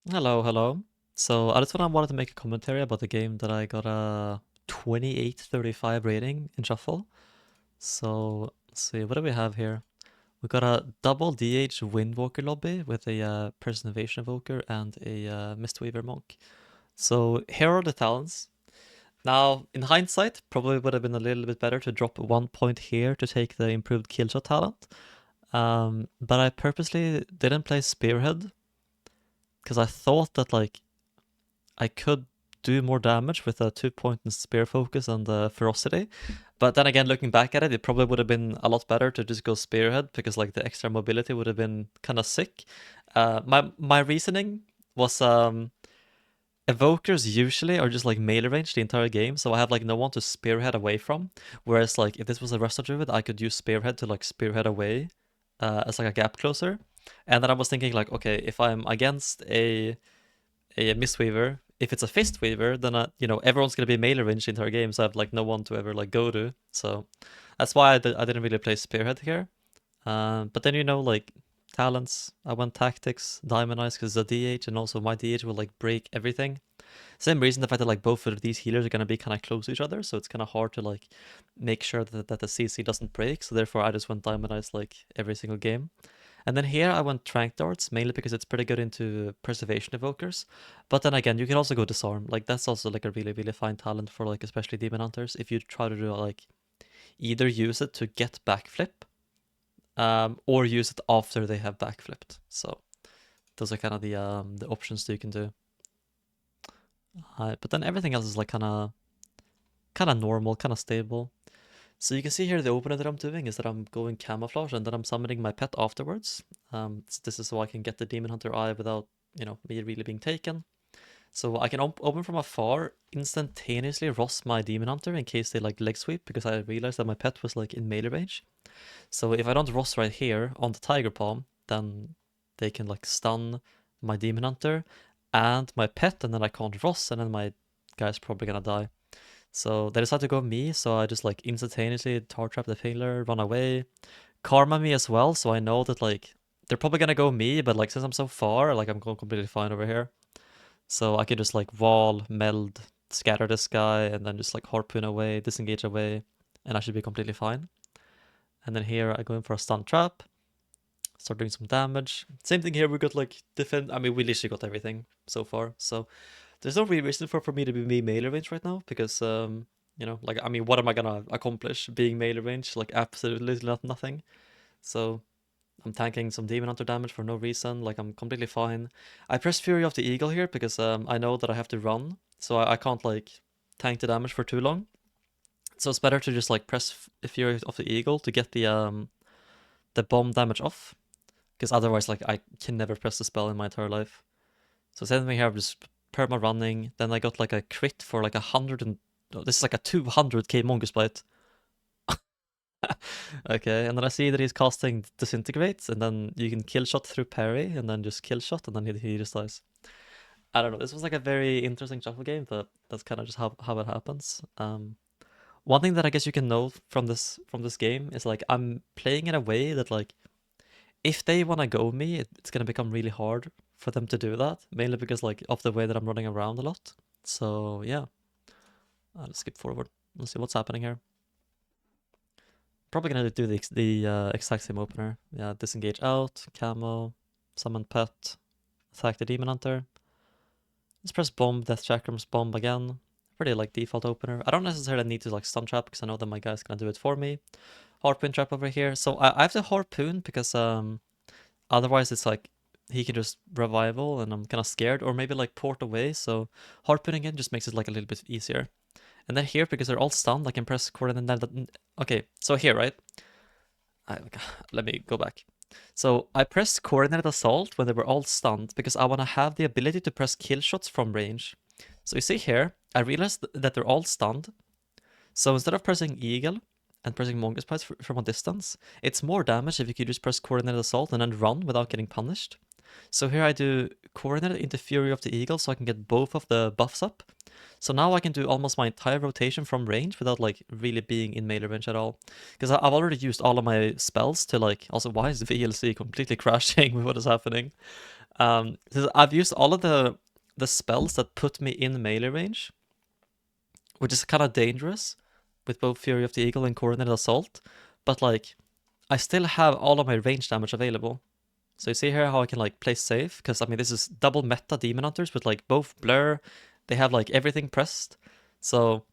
Hello, hello. So I just wanted to make a commentary about the game that I got a 2835 rating in Shuffle. So let's see, what do we have here? We got a double DH Windwalker lobby with a Preservation Evoker and a Mistweaver Monk. So here are the talents. Now, in hindsight, probably would have been a little bit better to drop 1 point here to take the improved killshot talent. But I purposely didn't play Spearhead because I thought that like I could do more damage with a 2 point in spear focus and the ferocity. But then again, looking back at it, it probably would have been a lot better to just go spearhead because like the extra mobility would have been kind of sick. My reasoning was evokers usually are just like melee range the entire game, so I have like no one to spearhead away from. Whereas like if this was a Resto Druid, I could use spearhead to like spearhead away as like a gap closer. And then I was thinking like, okay, if I'm against a Mistweaver. If it's a Fistweaver, then everyone's gonna be melee range the entire game, so I have like no one to ever like go to. So that's why I didn't really play Spearhead here. But then like talents, I went tactics, Diamond Eyes because it's a DH, and also my DH will like break everything. Same reason the fact that like both of these healers are gonna be kind of close to each other, so it's kind of hard to like make sure that the CC doesn't break. So therefore, I just went Diamond Eyes like every single game. And then here I went Trank Darts, mainly because it's pretty good into Preservation Evokers. But then again, you can also go Disarm. Like, that's also like a really, really fine talent for like, especially Demon Hunters. If you try to do like, either use it to get backflip, or use it after they have backflipped. So those are kind of the options that you can do. But then everything else is like kind of normal, kind of stable. So you can see here the opener that I'm doing is that I'm going camouflage and then I'm summoning my pet afterwards. So this is so I can get the Demon Hunter Eye without, me really being taken. So I can open from afar, instantaneously Ross my Demon Hunter in case they like leg sweep because I realized that my pet was like in melee range. So if I don't Ross right here on the Tiger Palm, then they can like stun my Demon Hunter and my pet, and then I can't Ross, and then my guy's probably gonna die. So they decided to go me, so I just like instantaneously tar trap the failure, run away, karma me as well, so I know that like they're probably gonna go me, but like since I'm so far, like I'm going completely fine over here. So I can just like wall, meld, scatter this guy, and then just like harpoon away, disengage away, and I should be completely fine. And then here I go in for a stun trap, start doing some damage. Same thing here, we got like defend. I mean, we literally got everything so far, so there's no real reason for me to be melee range right now because like I mean, what am I gonna accomplish being melee range? Like absolutely nothing. So I'm tanking some Demon Hunter damage for no reason. Like I'm completely fine. I press Fury of the Eagle here because I know that I have to run, so I can't like tank the damage for too long. So it's better to just like press Fury of the Eagle to get the bomb damage off, because otherwise like I can never press the spell in my entire life. So same thing here, I'm just perma running. Then I got like a crit for like 100 and this is like a 200k Mongoose Bite. Okay, and then I see that he's casting Disintegrate, and then you can kill shot through parry, and then just kill shot, and then he just dies. I don't know. This was like a very interesting shuffle game, but that's kind of just how it happens. One thing that I guess you can know from this game is like I'm playing in a way that like if they want to go me, it's gonna become really hard for them to do that, mainly because like of the way that I'm running around a lot. So yeah, I'll skip forward. Let's see what's happening here. Probably gonna do the exact same opener. Yeah, disengage out, camo, summon pet, attack the demon hunter. Let's press bomb, death chakrams, bomb again. Pretty like default opener. I don't necessarily need to like stun trap because I know that my guy's gonna do it for me. Harpoon trap over here. So I have to harpoon because otherwise it's like he can just revival and I'm kind of scared, or maybe like port away. So harpooning in just makes it like a little bit easier. And then here, because they're all stunned, I can press coordinate. Okay, so here, right? I, let me go back. So I pressed coordinated assault when they were all stunned because I want to have the ability to press kill shots from range. So you see here, I realized that they're all stunned. So instead of pressing eagle and pressing mongoose bites from a distance, it's more damage if you could just press coordinated assault and then run without getting punished. So here I do coordinated into Fury of the Eagle so I can get both of the buffs up. So now I can do almost my entire rotation from range without like really being in melee range at all. Because I've already used all of my spells to like, also why is the VLC completely crashing with what is happening? I've used all of the spells that put me in melee range, which is kind of dangerous with both Fury of the Eagle and Coordinated Assault, but like I still have all of my range damage available. So you see here how I can like play safe, because I mean this is double meta Demon Hunters with like both blur, they have like everything pressed. So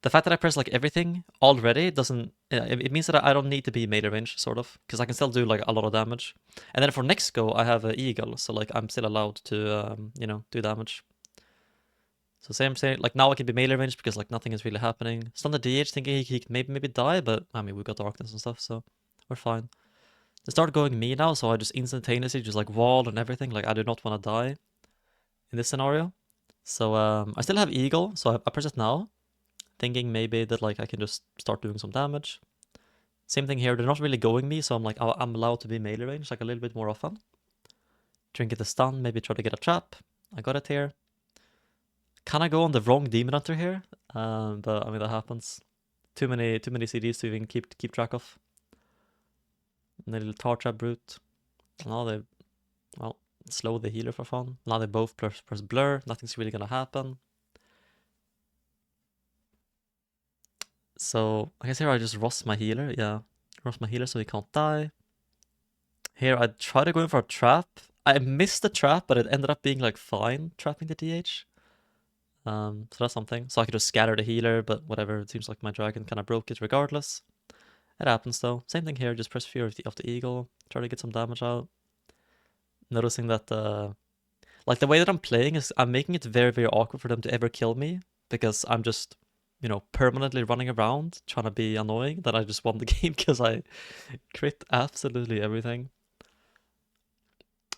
the fact that I press like everything already doesn't, it means that I don't need to be melee range, sort of, because I can still do like a lot of damage. And then for next go I have an Eagle, so like I'm still allowed to do damage. So same saying, like now I can be melee range because like nothing is really happening. Stun the DH thinking he could maybe die, but I mean we got darkness and stuff, so we're fine. They start going me now, so I just instantaneously just like wall and everything. Like I do not want to die in this scenario. So I still have Eagle, so I press it now, thinking maybe that like I can just start doing some damage. Same thing here, they're not really going me, so I'm like, I'm allowed to be melee range like a little bit more often. Trinket the stun, maybe try to get a trap. I got it here. Can I go on the wrong Demon Hunter here? But I mean that happens. Too many CDs to even keep track of. And a little Tar Trap Brute. Now they, well, slow the healer for fun. Now they both press blur. Nothing's really gonna happen. So I guess here I just Ross my healer. Yeah, Ross my healer so he can't die. Here I try to go in for a trap. I missed the trap, but it ended up being like fine trapping the DH. So that's something. So I could just scatter the healer, but whatever. It seems like my dragon kind of broke it regardless. It happens though. Same thing here. Just press Fear of the Eagle. Try to get some damage out. Noticing that like the way that I'm playing is I'm making it very, very awkward for them to ever kill me, because I'm just, permanently running around trying to be annoying. That I just won the game because I crit absolutely everything.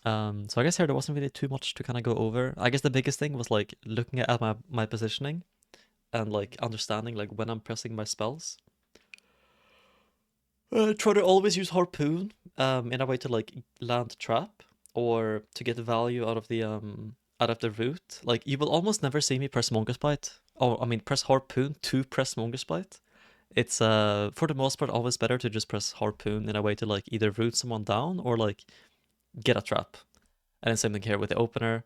So I guess here there wasn't really too much to kind of go over. I guess the biggest thing was like looking at my positioning and like understanding like when I'm pressing my spells. Try to always use Harpoon in a way to like land trap or to get value out of the root. Like you will almost never see me press Mongoose Bite. Oh, I mean press Harpoon to press Mongoose Bite. It's for the most part always better to just press Harpoon in a way to like either root someone down or like get a trap. And then same thing here with the opener.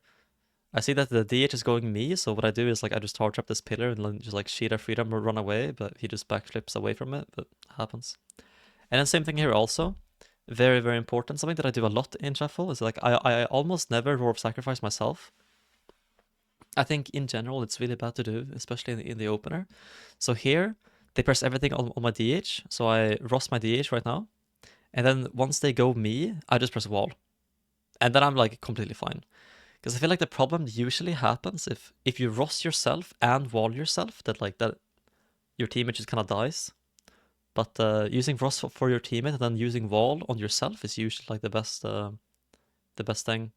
I see that the DH is going me, so what I do is like I just hard trap this pillar and then just like Sheeta Freedom or run away, but he just backflips away from it, but it happens. And then same thing here also. Very, very important. Something that I do a lot in Shuffle is like I almost never Roar of Sacrifice myself. I think in general it's really bad to do, especially in the opener. So here they press everything on my DH, so I Ross my DH right now. And then once they go me, I just press wall. And then I'm like completely fine. Because I feel like the problem usually happens if you Ross yourself and wall yourself, that your teammate just kind of dies. But using Ross for your teammate and then using wall on yourself is usually like the best thing.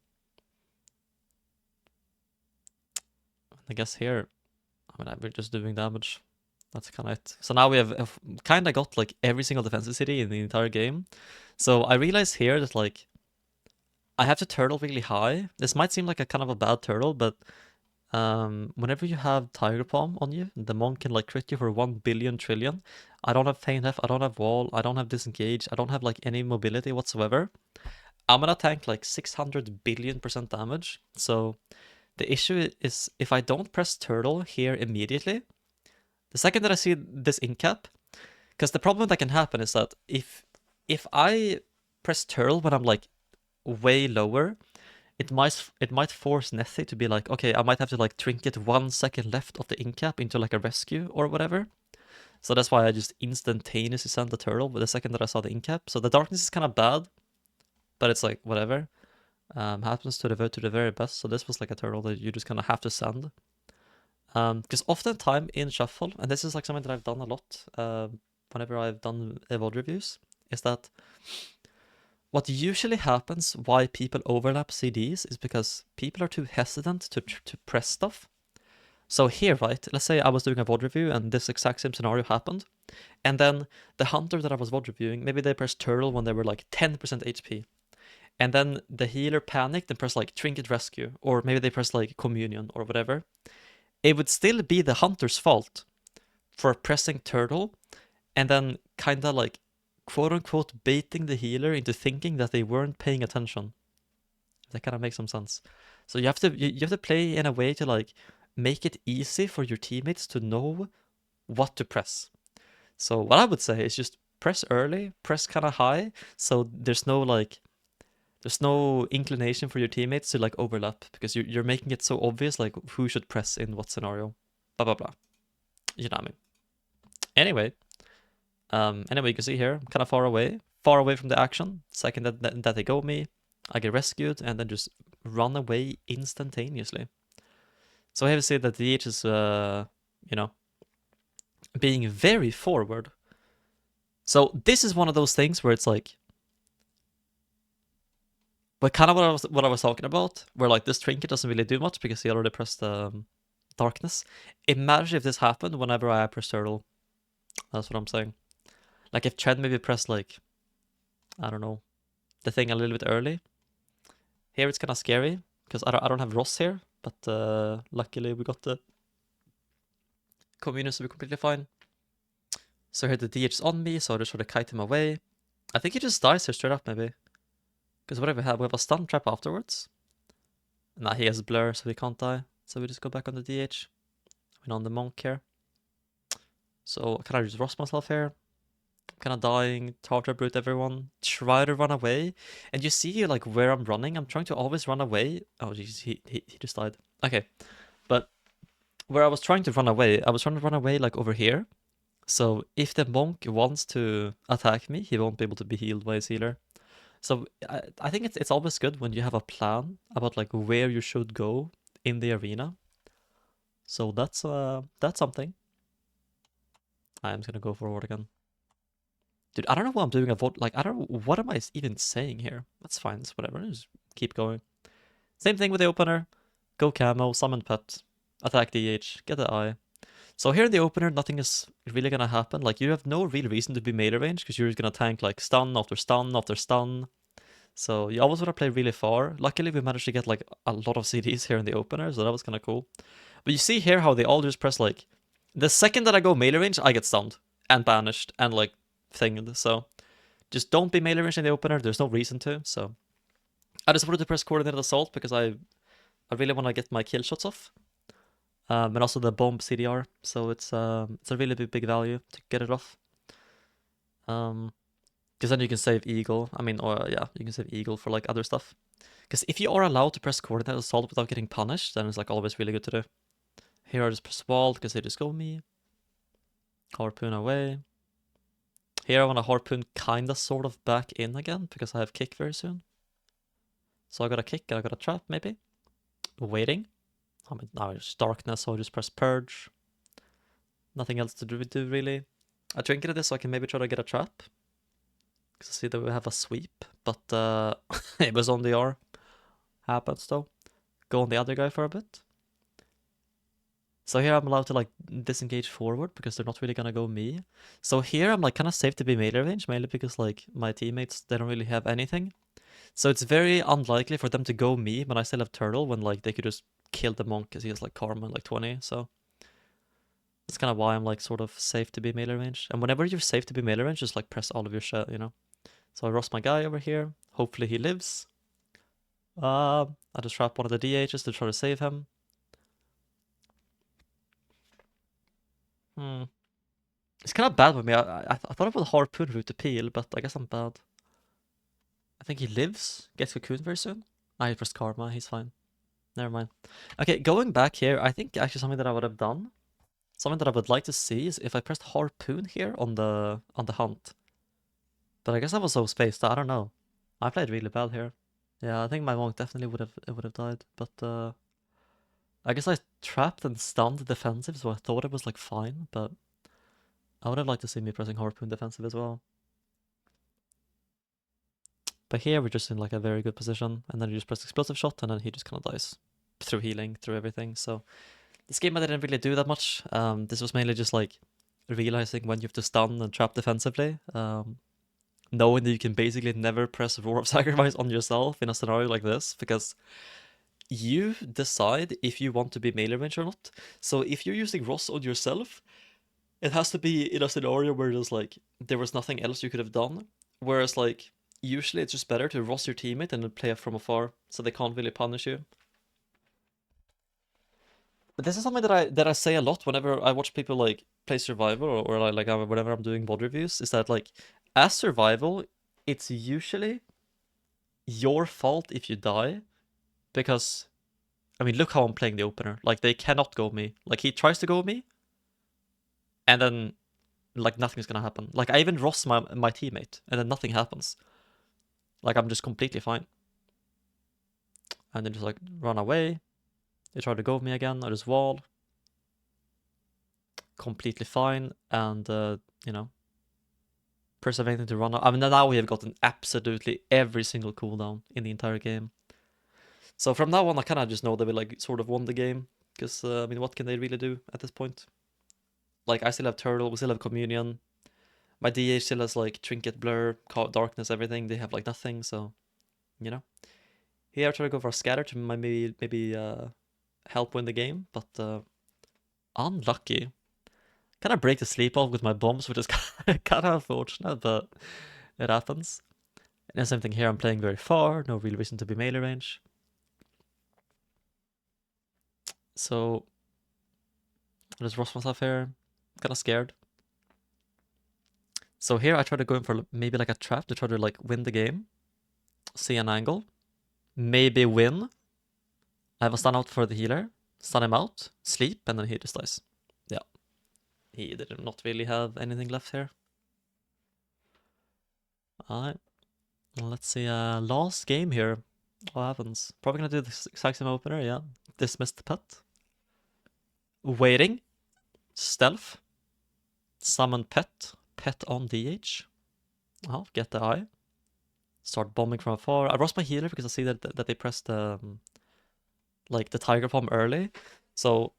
I guess here, I mean, we're just doing damage. That's kind of it. So now we have kind of got like every single defensive city in the entire game. So I realize here that like I have to turtle really high. This might seem like a kind of a bad turtle, but whenever you have Tiger Palm on you, the monk can like crit you for 1 billion trillion. I don't have Feint Hef, I don't have Wall, I don't have Disengage, I don't have like any mobility whatsoever. I'm gonna tank like 600 billion% damage. So the issue is if I don't press Turtle here immediately, the second that I see this incap, because the problem that can happen is that if I press Turtle when I'm like way lower, it might force Nethy to be like, okay, I might have to like trinket 1 second left of the incap into like a rescue or whatever. So that's why I just instantaneously sent the turtle with the second that I saw the incap. So the darkness is kind of bad, but it's like whatever. Happens to the very best. So this was like a turtle that you just kind of have to send. Because oftentimes in Shuffle, and this is like something that I've done a lot whenever I've done VOD reviews, is that what usually happens why people overlap CDs is because people are too hesitant to press stuff. So here, right, let's say I was doing a VOD review and this exact same scenario happened. And then the hunter that I was VOD reviewing, maybe they pressed turtle when they were like 10% HP. And then the healer panicked and pressed like Trinket Rescue, or maybe they pressed like Communion or whatever. It would still be the hunter's fault for pressing turtle and then kind of like quote unquote baiting the healer into thinking that they weren't paying attention. That kind of makes some sense. So you have to play in a way to like make it easy for your teammates to know what to press. So what I would say is just press early, press kind of high, so there's no inclination for your teammates to like overlap because you're making it so obvious like who should press in what scenario. Blah blah blah. You know what I mean. Anyway, you can see here, I'm kind of far away from the action. Second that they go me, I get rescued and then just run away instantaneously. So here we see that the DH is, being very forward. So this is one of those things where it's like, but kind of what I was talking about, where like this trinket doesn't really do much because he already pressed darkness. Imagine if this happened whenever I press turtle. That's what I'm saying. Like if Chad maybe pressed like, I don't know, the thing a little bit early. Here it's kind of scary because I don't have Ross here, but luckily we got the community, so we're completely fine. So here the DH is on me, so I just try to kite him away. I think he just dies here straight up maybe. Because what do we have? We have a stun trap afterwards. Nah, he has blur, so he can't die. So we just go back on the DH. We're on the monk here. So can I just Ross myself here? I'm kind of dying, Tartar brute everyone. Try to run away. And you see like where I'm running. I'm trying to always run away. Oh jeez, he just died. Okay, but where I was trying to run away, I was trying to run away like over here. So if the monk wants to attack me, he won't be able to be healed by his healer. So I think it's always good when you have a plan about like where you should go in the arena. So that's something. I'm just gonna go forward again. Dude, I don't know what I'm doing. I don't know what am I even saying here. That's fine. It's whatever. Just keep going. Same thing with the opener. Go camo, summon pet, attack DH, get the eye. So here in the opener, nothing is really gonna happen. Like you have no real reason to be melee range because you're just gonna tank like stun after stun after stun. So you always want to play really far. Luckily, we managed to get like a lot of CDs here in the opener, so that was kind of cool. But you see here how they all just press like, the second that I go melee range, I get stunned and banished and like thinged. So just don't be melee range in the opener. There's no reason to. So I just wanted to press coordinated assault because I really want to get my kill shots off. And also the bomb CDR. So it's a really big value to get it off. Because then you can save Eagle. I mean, or yeah, you can save Eagle for like other stuff. Because if you are allowed to press coordinate assault without getting punished, then it's like always really good to do. Here I just press wall because they just go me. Harpoon away. Here I want to harpoon kinda sort of back in again because I have kick very soon. So I got a kick and I got a trap maybe. Waiting. I mean now it's darkness, so I just press purge. Nothing else to do really. I trinketed this so I can maybe try to get a trap. Because I see that we have a sweep, but it was on the R. Happens though. Go on the other guy for a bit. So here I'm allowed to like disengage forward because they're not really gonna go me. So here I'm like kind of safe to be melee range, mainly because like my teammates, they don't really have anything. So it's very unlikely for them to go me when I still have turtle when like they could just kill the monk because he has like karma like 20. So that's kind of why I'm like sort of safe to be melee range. And whenever you're safe to be melee range, just like press all of your shit, you know. So I lost my guy over here. Hopefully he lives. I just trap one of the DHs to try to save him. It's kind of bad with me. I thought I would harpoon route to peel, but I guess I'm bad. I think he lives. Gets cocoon very soon. I pressed karma. He's fine. Never mind. Okay, going back here, I think actually something that I would have done, something that I would like to see is if I pressed harpoon here on the hunt. But I guess I was so spaced. I don't know. I played really bad here. Yeah, I think my monk definitely would have died, but I guess I trapped and stunned defensive, so I thought it was like fine, but I would have liked to see me pressing harpoon defensive as well. But here we're just in like a very good position, and then you just press explosive shot, and then he just kind of dies through healing, through everything. So this game I didn't really do that much. This was mainly just like realizing when you have to stun and trap defensively. Knowing that you can basically never press Roar of Sacrifice on yourself in a scenario like this, because you decide if you want to be melee range or not. So if you're using Ross on yourself, it has to be in a scenario where there's like there was nothing else you could have done. Whereas like usually it's just better to ross your teammate and then play it from afar, so they can't really punish you. But this is something that I say a lot whenever I watch people like play survival or like whenever I'm doing VOD reviews, is that like as survival, it's usually your fault if you die, because I mean look how I'm playing the opener. Like they cannot go me. Like he tries to go me, and then like nothing's gonna happen. Like I even ross my teammate, and then nothing happens. Like I'm just completely fine. And then just like run away. They try to go me again. I just wall. Completely fine, and you know, persevering to run. I mean, now we have gotten absolutely every single cooldown in the entire game. So from now on, I kind of just know that we like sort of won the game, because I mean, what can they really do at this point? Like I still have turtle, we still have communion. My DH still has like trinket, blur, darkness, everything. They have like nothing, so you know. Here I try to go for a scatter to maybe help win the game, but unlucky. Kind of break the sleep off with my bombs, which is kind of unfortunate, but it happens. And the same thing here, I'm playing very far, no real reason to be melee range. So I just ross myself here, kind of scared. So here I try to go in for maybe like a trap to try to like win the game, see an angle, maybe win. I have a stun out for the healer, stun him out, sleep, and then he just dies. Yeah, he did not really have anything left here. Alright, let's see, last game here. What happens? Probably gonna do the exact same opener, yeah. Dismiss the pet. Waiting. Stealth. Summon pet. Pet on DH. Oh, get the eye. Start bombing from afar. I ross my healer because I see that they pressed like the tiger bomb early. So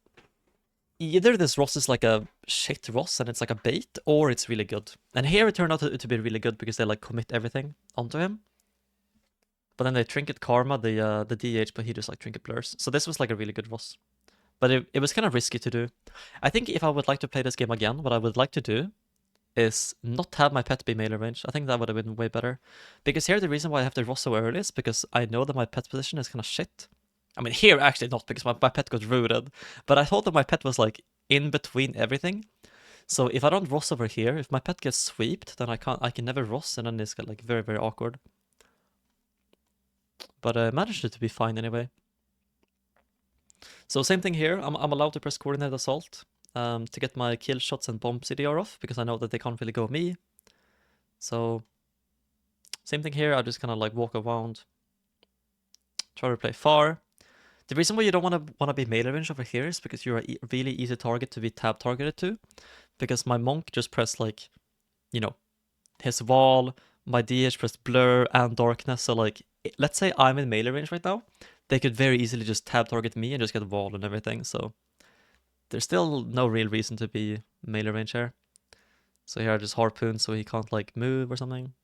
either this Ross is like a shit Ross and it's like a bait, or it's really good. And here it turned out to be really good because they like commit everything onto him. But then they trinket karma the DH, but he just like trinket blurs. So this was like a really good Ross. But it was kind of risky to do. I think if I would like to play this game again, what I would like to do is not have my pet be melee range. I think that would have been way better. Because here the reason why I have to Ross so early is because I know that my pet position is kind of shit. I mean, here actually not, because my pet got rooted. But I thought that my pet was like in between everything. So if I don't Ross over here, if my pet gets sweeped, then I can never Ross, and then it's got like very, very awkward. But I managed it to be fine anyway. So same thing here, I'm allowed to press coordinate assault to get my kill shots and bomb CDR off, because I know that they can't really go me. So same thing here, I just kind of like walk around, try to play far. The reason why you don't want to be melee range over here is because you're a really easy target to be tab targeted to, because my monk just pressed like, you know, his wall, my DH pressed blur and darkness, so like, let's say I'm in melee range right now, they could very easily just tab target me and just get wall and everything, so there's still no real reason to be melee range here. So here I just harpoon so he can't like move or something.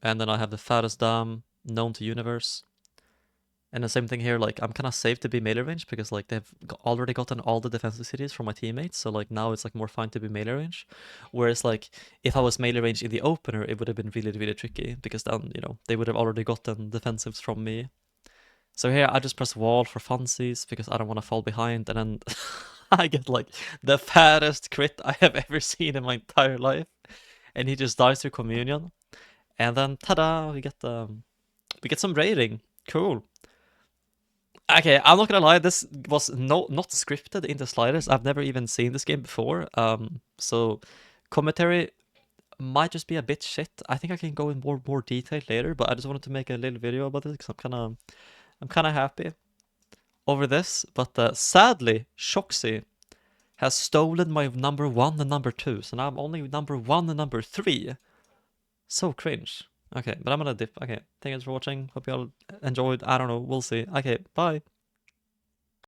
And then I have the fattest dam known to universe. And the same thing here, like I'm kind of safe to be melee range because like they've already gotten all the defensive cities from my teammates, so like now it's like more fine to be melee range. Whereas like if I was melee range in the opener, it would have been really, really tricky, because then, you know, they would have already gotten defensives from me. So here I just press wall for funsies because I don't want to fall behind, and then I get like the fattest crit I have ever seen in my entire life, and he just dies through communion. And then ta-da, we get some raiding. Cool. Okay, I'm not gonna lie, this was not scripted in the slightest. I've never even seen this game before. So commentary might just be a bit shit. I think I can go in more detail later, but I just wanted to make a little video about it because I'm kinda happy over this. But sadly, Shoxy has stolen my number 1 and number 2, so now I'm only number 1 and number 3. So cringe. Okay, but I'm gonna dip. Okay, thank you for watching. Hope you all enjoyed. I don't know. We'll see. Okay, bye.